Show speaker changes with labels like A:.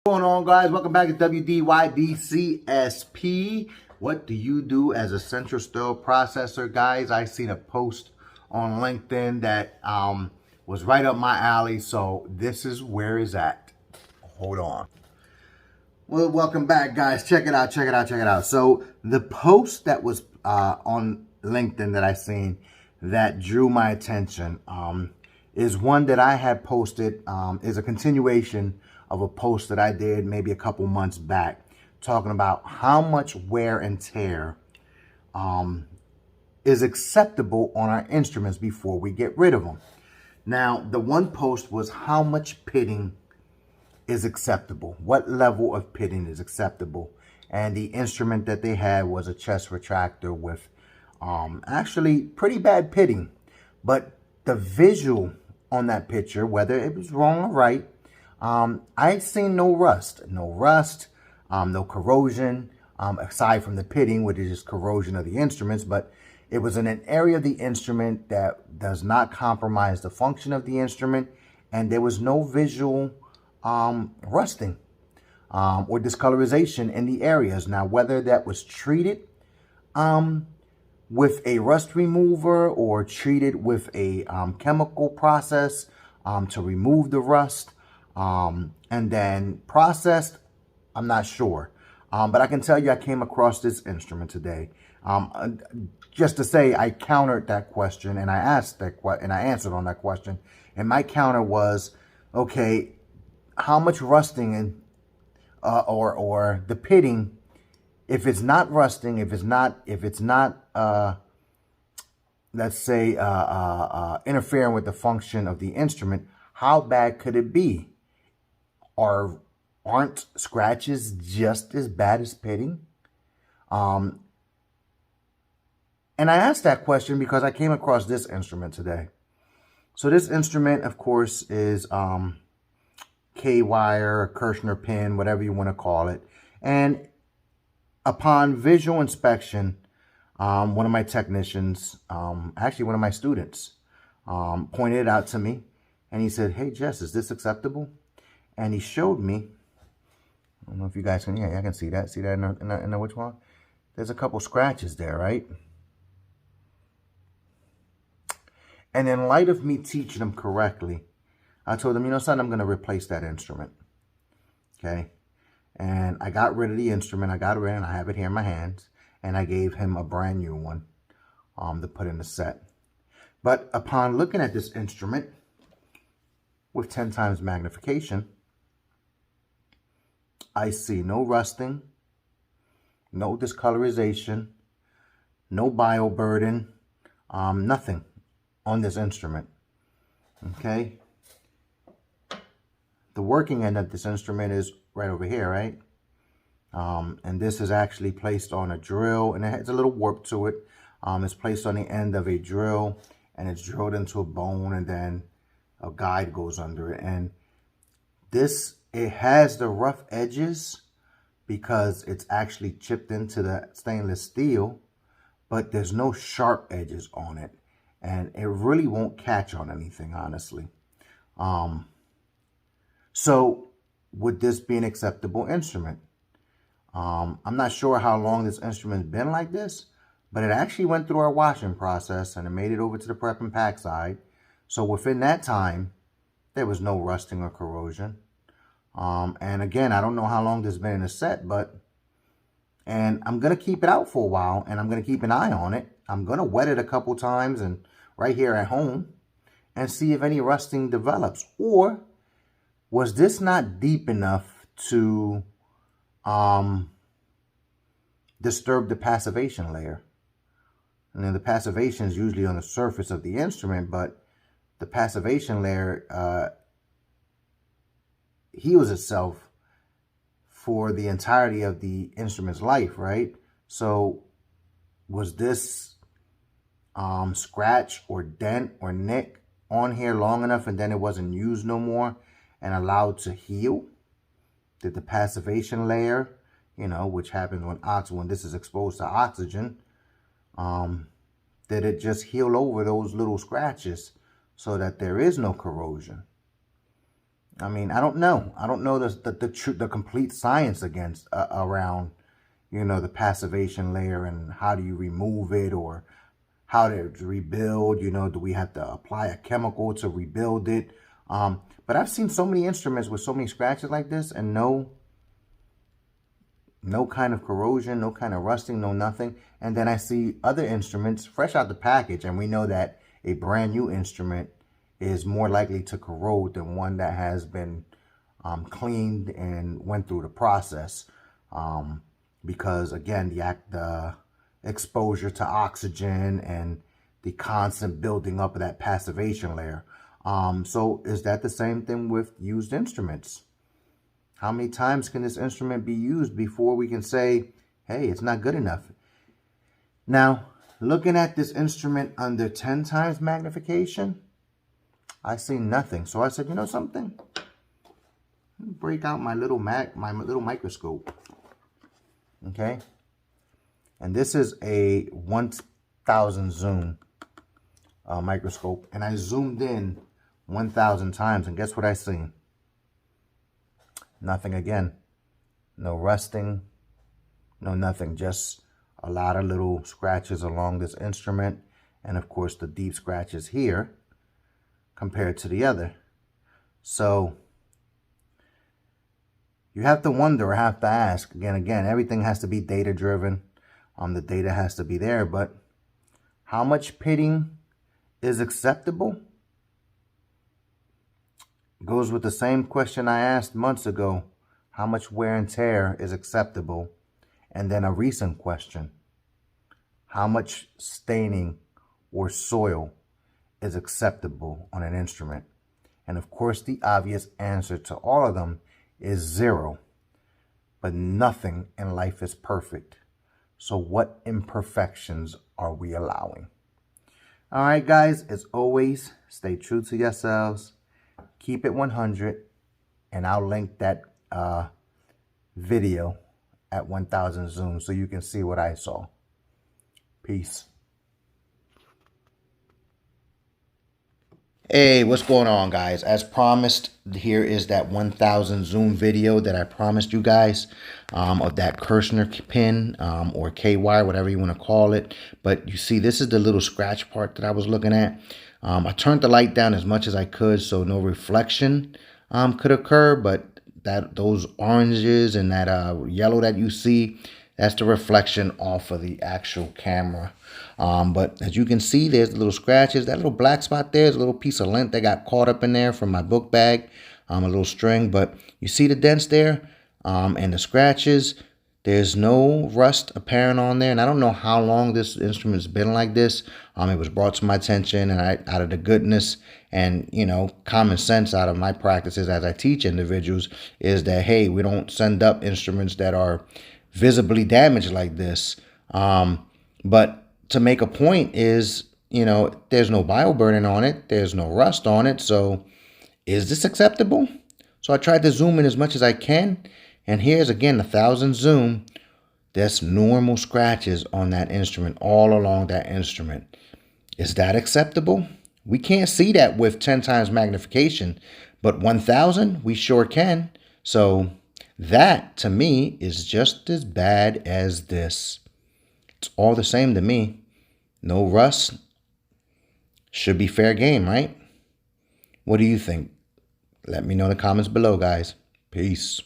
A: What's going on, guys? Welcome back to WDYDCSP. What do you do as a central still processor? Guys, I seen a post on LinkedIn that was right up my alley, so this is where it's at. Hold on. Well, welcome back, guys. Check it out, check it out, check it out. So the post that was on LinkedIn that I seen that drew my attention is one that I had posted, is a continuation of a post that I did maybe a couple months back, talking about how much wear and tear is acceptable on our instruments before we get rid of them. Now, the one post was how much pitting is acceptable. What level of pitting is acceptable? And the instrument that they had was a chest retractor with actually pretty bad pitting. But the visual on that picture, whether it was wrong or right, I seen no rust, no corrosion, aside from the pitting, which is just corrosion of the instruments. But it was in an area of the instrument that does not compromise the function of the instrument, and there was no visual rusting or discolorization in the areas. Now, whether that was treated with a rust remover or treated with a chemical process to remove the rust, and then processed, I'm not sure. But I can tell you I came across this instrument today. Just to say, I countered that question and I asked that and I answered on that question. And my counter was, okay, how much rusting or the pitting, if it's not rusting, if it's not let's say interfering with the function of the instrument, how bad could it be? Aren't scratches just as bad as pitting? And I asked that question because I came across this instrument today. So this instrument, of course, is K-wire, Kirschner pin, whatever you want to call it. And upon visual inspection, one of my technicians, actually one of my students, pointed it out to me. And he said, "Hey, Jess, is this acceptable?" And he showed me, I don't know if you guys can, yeah, I can see that. See that in the which one? There's a couple scratches there, right? And in light of me teaching them correctly, I told them, you know, son, I'm going to replace that instrument. Okay. And I got rid of the instrument. I got it in. I have it here in my hands. And I gave him a brand new one to put in the set. But upon looking at this instrument with 10 times magnification, I see no rusting, no discolorization, no bioburden, nothing on this instrument. Okay. The working end of this instrument is right over here, right? And this is actually placed on a drill, and it has a little warp to it. It's placed on the end of a drill, and it's drilled into a bone, and then a guide goes under it. And this, it has the rough edges because it's actually chipped into the stainless steel, but there's no sharp edges on it. And it really won't catch on anything, honestly. So would this be an acceptable instrument? I'm not sure how long this instrument's been like this, but it actually went through our washing process and it made it over to the prep and pack side. So within that time, there was no rusting or corrosion. And again, I don't know how long this has been in the set, and I'm going to keep it out for a while, and I'm going to keep an eye on it. I'm going to wet it a couple times and right here at home and see if any rusting develops. Or was this not deep enough to disturb the passivation layer? And then the passivation is usually on the surface of the instrument, but the passivation layer heals itself for the entirety of the instrument's life, right? So was this scratch or dent or nick on here long enough and then it wasn't used no more and allowed to heal? Did the passivation layer, you know, which happens when this is exposed to oxygen, did it just heal over those little scratches so that there is no corrosion? I mean, I don't know. I don't know the complete science against around, you know, the passivation layer and how do you remove it or how to rebuild. You know, do we have to apply a chemical to rebuild it? But I've seen so many instruments with so many scratches like this and no kind of corrosion, no kind of rusting, no nothing. And then I see other instruments fresh out the package, and we know that a brand new instrument is more likely to corrode than one that has been cleaned and went through the process. Because again, the exposure to oxygen and the constant building up of that passivation layer. So is that the same thing with used instruments? How many times can this instrument be used before we can say, hey, it's not good enough? Now, looking at this instrument under 10 times magnification, I see nothing. So I said, you know something? Break out my little microscope. Okay? And this is a 1000 zoom microscope. And I zoomed in 1000 times. And guess what I see? Nothing again. No rusting. No nothing. Just a lot of little scratches along this instrument. And of course the deep scratches here compared to the other. So you have to wonder or have to ask. Again, everything has to be data driven. The data has to be there. But how much pitting is acceptable? Goes with the same question I asked months ago. How much wear and tear is acceptable? And then a recent question. How much staining or soil is acceptable on an instrument? And of course, the obvious answer to all of them is 0. But nothing in life is perfect. So what imperfections are we allowing? All right, guys, as always, stay true to yourselves. Keep it 100, and I'll link that video at 1000 zoom so you can see what I saw. Peace. Hey, what's going on, guys? As promised, here is that 1000 zoom video that I promised you guys of that Kirschner pin or K-wire, whatever you want to call it. But you see, this is the little scratch part that I was looking at. I turned the light down as much as I could so no reflection could occur, but those oranges and that yellow that you see, that's the reflection off of the actual camera. But as you can see, there's the little scratches. That little black spot there is a little piece of lint that got caught up in there from my book bag, a little string. But you see the dents there and the scratches. There's no rust apparent on there. And I don't know how long this instrument's been like this. It was brought to my attention, and out of the goodness and, you know, common sense out of my practices as I teach individuals is that, hey, we don't send up instruments that are visibly damaged like this. But to make a point is, you know, there's no bioburden on it. There's no rust on it. So is this acceptable? So I tried to zoom in as much as I can. And here's again 1000 zoom. There's normal scratches on that instrument all along that instrument. Is that acceptable? We can't see that with 10 times magnification, but 1000 we sure can. So that to me is just as bad as this. It's all the same to me. No rust. Should be fair game, right? What do you think? Let me know in the comments below, guys. Peace.